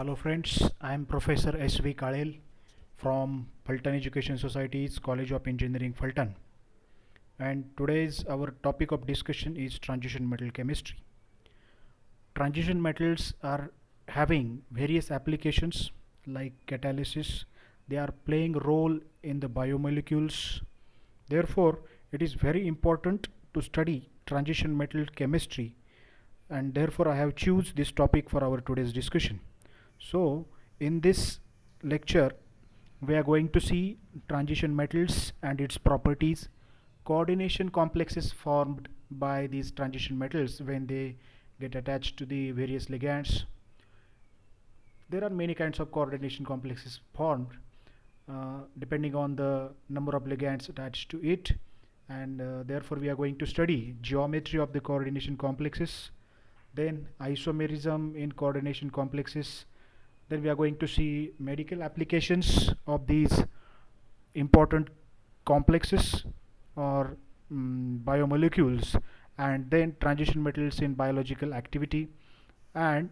Hello friends, I am Professor S.V. Kalel from Phaltan Education Society's College of Engineering Phaltan, and today's our topic of discussion is transition metal chemistry. Transition metals are having various applications like catalysis. They are playing a role in the biomolecules. Therefore, it is very important to study transition metal chemistry, and therefore I have choose this topic for our today's discussion. So in this lecture we are going to see transition metals and its properties, coordination complexes formed by these transition metals when they get attached to the various ligands. There are many kinds of coordination complexes formed depending on the number of ligands attached to it, and therefore we are going to study geometry of the coordination complexes, then isomerism in coordination complexes. Then we are going to see medical applications of these important complexes or biomolecules, and then transition metals in biological activity. And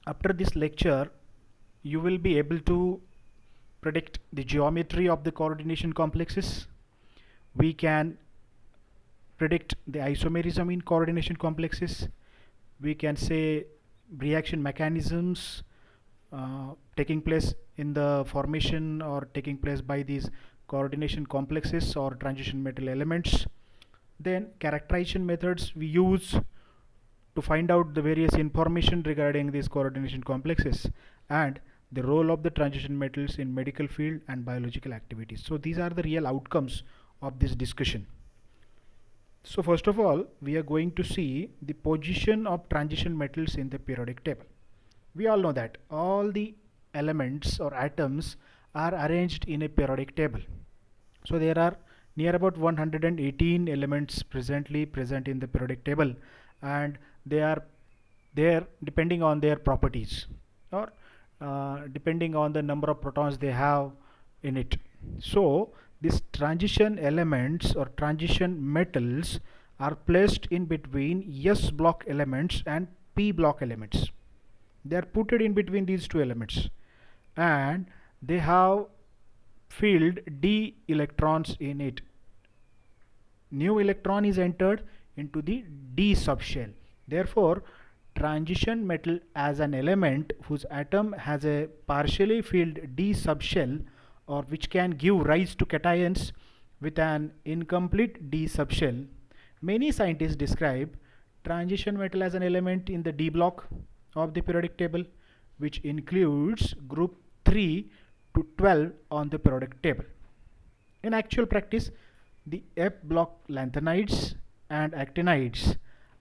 after this lecture you will be able to predict the geometry of the coordination complexes. We can predict the isomerism in coordination complexes. We can say reaction mechanisms taking place in the formation or taking place by these coordination complexes or transition metal elements. Then characterization methods we use to find out the various information regarding these coordination complexes, and the role of the transition metals in medical field and biological activities. So these are the real outcomes of this discussion. So first of all, we are going to see the position of transition metals in the periodic table. We all know that all the elements or atoms are arranged in a periodic table. So there are near about 118 elements presently present in the periodic table, and they are there depending on their properties or depending on the number of protons they have in it. So these transition elements or transition metals are placed in between S block elements and P block elements. They are put in between these two elements, and they have filled d electrons in it. New electron is entered into the d subshell. Therefore transition metal as an element whose atom has a partially filled d subshell, or which can give rise to cations with an incomplete d subshell. Many scientists describe transition metal as an element in the d block of the periodic table, which includes group 3 to 12 on the periodic table. In actual practice, the F block lanthanides and actinides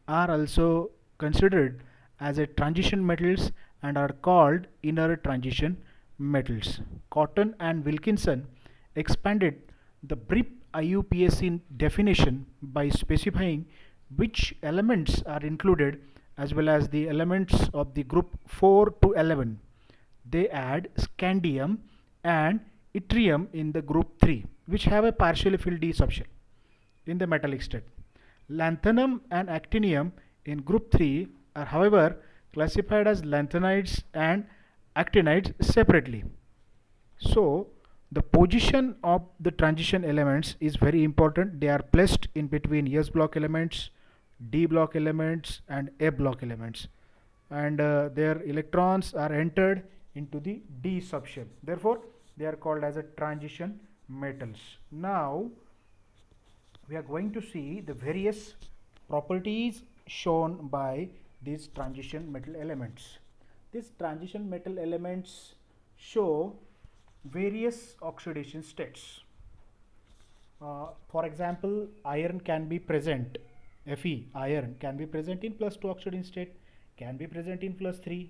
are also considered as a transition metals and are called inner transition metals. Cotton and Wilkinson expanded the brief IUPAC definition by specifying which elements are included as well as the elements of the group 4 to 11. They add scandium and yttrium in the group 3, which have a partially filled d subshell in the metallic state. Lanthanum and actinium in group 3 are however classified as lanthanides and actinides separately. So the position of the transition elements is very important. They are placed in between S block elements, D block elements and A block elements, and their electrons are entered into the D subshell. Therefore they are called as a transition metals. Now we are going to see the various properties shown by these transition metal elements. These transition metal elements show various oxidation states. For example, iron can be present, Fe, iron can be present in +2 oxidation state, can be present in +3,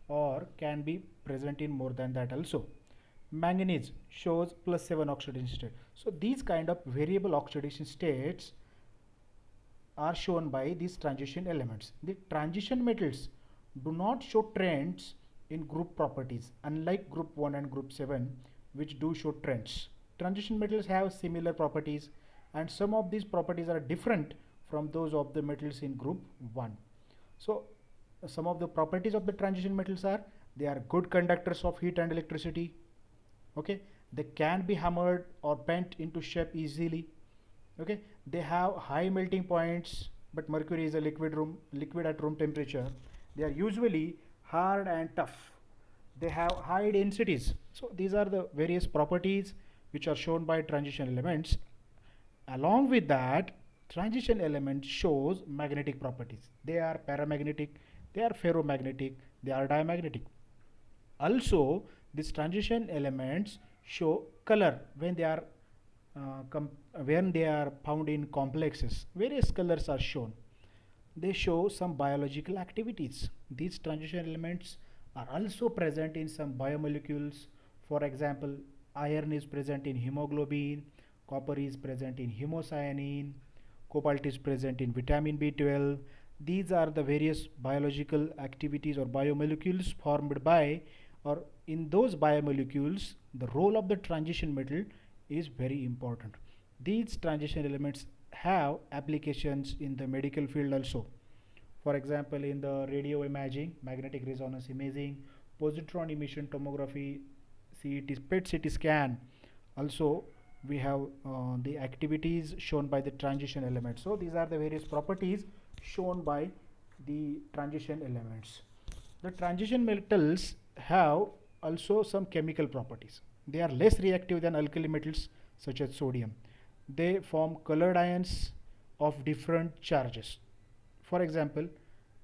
or can be present in more than that also. Manganese shows +7 oxidation state. So these kind of variable oxidation states are shown by these transition elements. The transition metals do not show trends in group properties, unlike group 1 and group 7, which do show trends. Transition metals have similar properties, and some of these properties are different from those of the metals in group 1. So some of the properties of the transition metals are They are good conductors of heat and electricity. Okay, they can be hammered or bent into shape easily. Okay, they have high melting points, but mercury is a liquid at room temperature. They are usually hard and tough. They have high densities. So these are the various properties which are shown by transition elements. Along with that, transition element shows magnetic properties. They are paramagnetic, they are ferromagnetic, they are diamagnetic. Also, these transition elements show color when they are found in complexes. Various colors are shown. They show some biological activities. These transition elements are also present in some biomolecules. For example, iron is present in hemoglobin, copper is present in hemocyanin, cobalt is present in vitamin B12. These are the various biological activities or biomolecules formed by, or in those biomolecules, the role of the transition metal is very important. These transition elements have applications in the medical field also. For example, in the radio imaging, magnetic resonance imaging, positron emission tomography, PET CT scan. Also, we have the activities shown by the transition elements. So these are the various properties shown by the transition elements. The transition metals have also some chemical properties. They are less reactive than alkali metals such as sodium. They form colored ions of different charges. For example,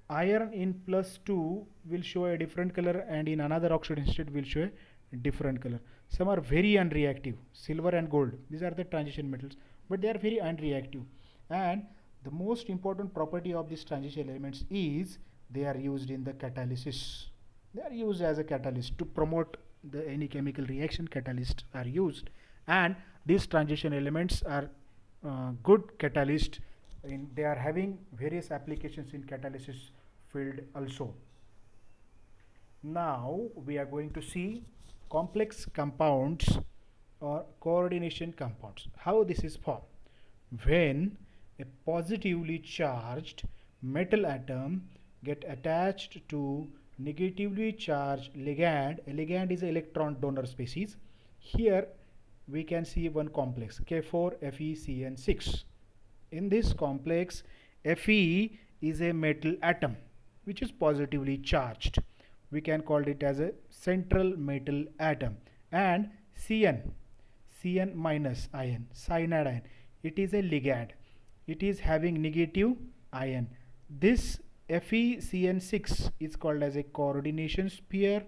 iron in +2 will show a different color, and in another oxidation state will show a different color. Some are very unreactive, silver and gold. These are the transition metals, but they are very unreactive. And the most important property of these transition elements is they are used in the catalysis. They are used as a catalyst to promote any chemical reaction. Catalysts are used, and these transition elements are good catalyst. They are having various applications in catalysis field also. Now we are going to see complex compounds or coordination compounds. How this is formed? When a positively charged metal atom get attached to negatively charged ligand. A ligand is an electron donor species. Here we can see one complex K4FeCN6. In this complex, Fe is a metal atom which is positively charged. We can call it as a central metal atom. And Cn minus ion, cyanide ion, it is a ligand. It is having negative ion. This FeCN6 is called as a coordination pair,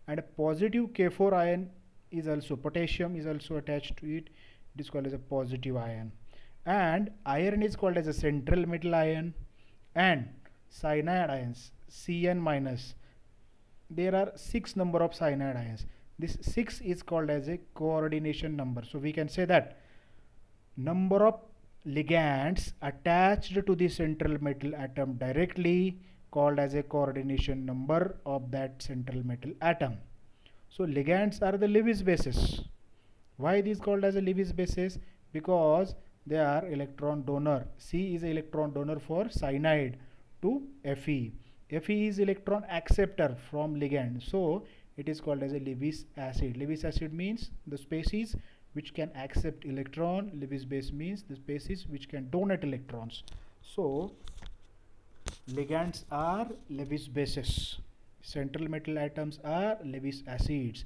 and a positive K4 ion is also, potassium is also attached to it. It is called as a positive ion. And iron is called as a central metal ion. And cyanide ions, Cn minus, there are 6 number of cyanide ions. This 6 is called as a coordination number. So we can say that number of ligands attached to the central metal atom directly called as a coordination number of that central metal atom. So ligands are the Lewis bases. Why these called as a Lewis bases? Because they are electron donor. C is electron donor for cyanide to Fe. Fe is electron acceptor from ligand. So it is called as a Lewis acid. Lewis acid means the species which can accept electron. Lewis base means the species which can donate electrons. So ligands are Lewis bases. Central metal atoms are Lewis acids.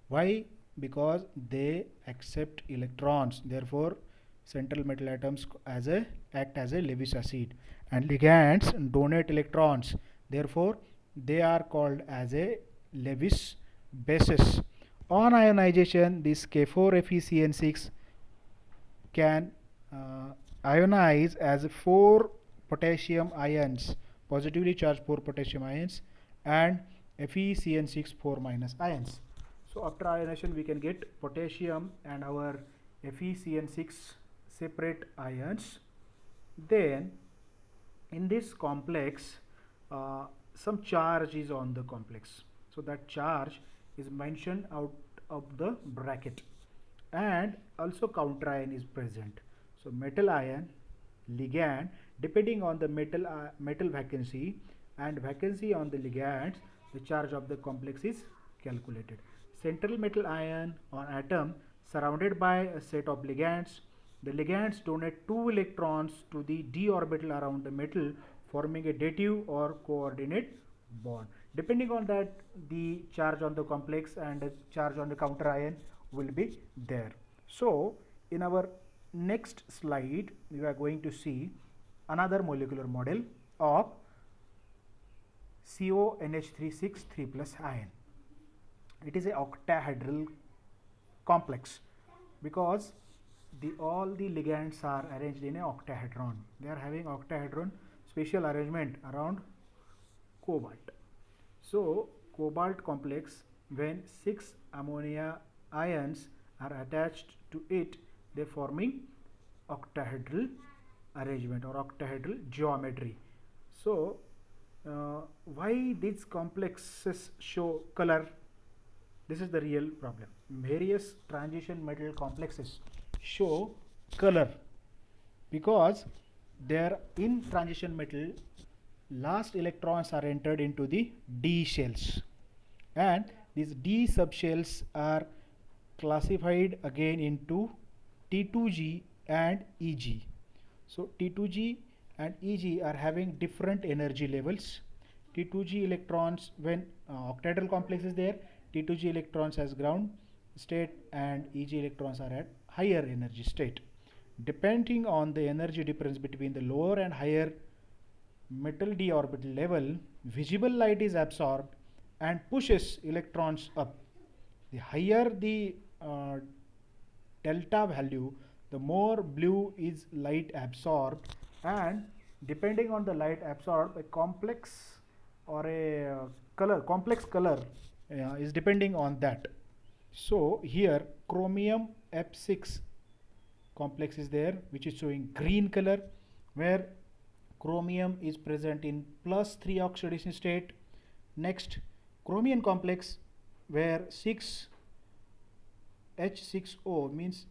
Why? Because they accept electrons. Therefore, central metal atoms act as a Lewis acid, and ligands donate electrons. Therefore, they are called as a Lewis bases. On ionization, this K4FeCN6 can ionize as 4 potassium ions, positively charged 4 potassium ions, and FeCN6 4 minus ions. So after ionization we can get potassium and our FeCN6 separate ions. Then in this complex some charge is on the complex. So that charge is mentioned out of the bracket, and also counter ion is present. So metal ion, ligand, depending on the metal vacancy and vacancy on the ligands, the charge of the complex is calculated. Central metal ion or atom surrounded by a set of ligands. The ligands donate 2 electrons to the d orbital around the metal, forming a dative or coordinate bond. Depending on that, the charge on the complex and the charge on the counter ion will be there. So in our next slide we are going to see another molecular model of CONH3 3 plus ion. It is a octahedral complex because all the ligands are arranged in a octahedron. They are having octahedron special arrangement around cobalt. So cobalt complex, when 6 ammonia ions are attached to it, they forming octahedral arrangement or octahedral geometry. So why these complexes show color? This is the real problem. Various transition metal complexes show color because there in transition metal last electrons are entered into the d shells, and these d subshells are classified again into T2G and EG. So T2G and EG are having different energy levels. T2G electrons, when octahedral complex is there, T2G electrons has ground state and EG electrons are at higher energy state. Depending on the energy difference between the lower and higher metal d orbital level, visible light is absorbed and pushes electrons up. The higher the delta value, the more blue is light absorbed, and depending on the light absorbed, a complex or a complex color is depending on that. So here chromium F6 complex is there, which is showing green color, where chromium is present in +3 oxidation state. Next, chromium complex where 6H6O means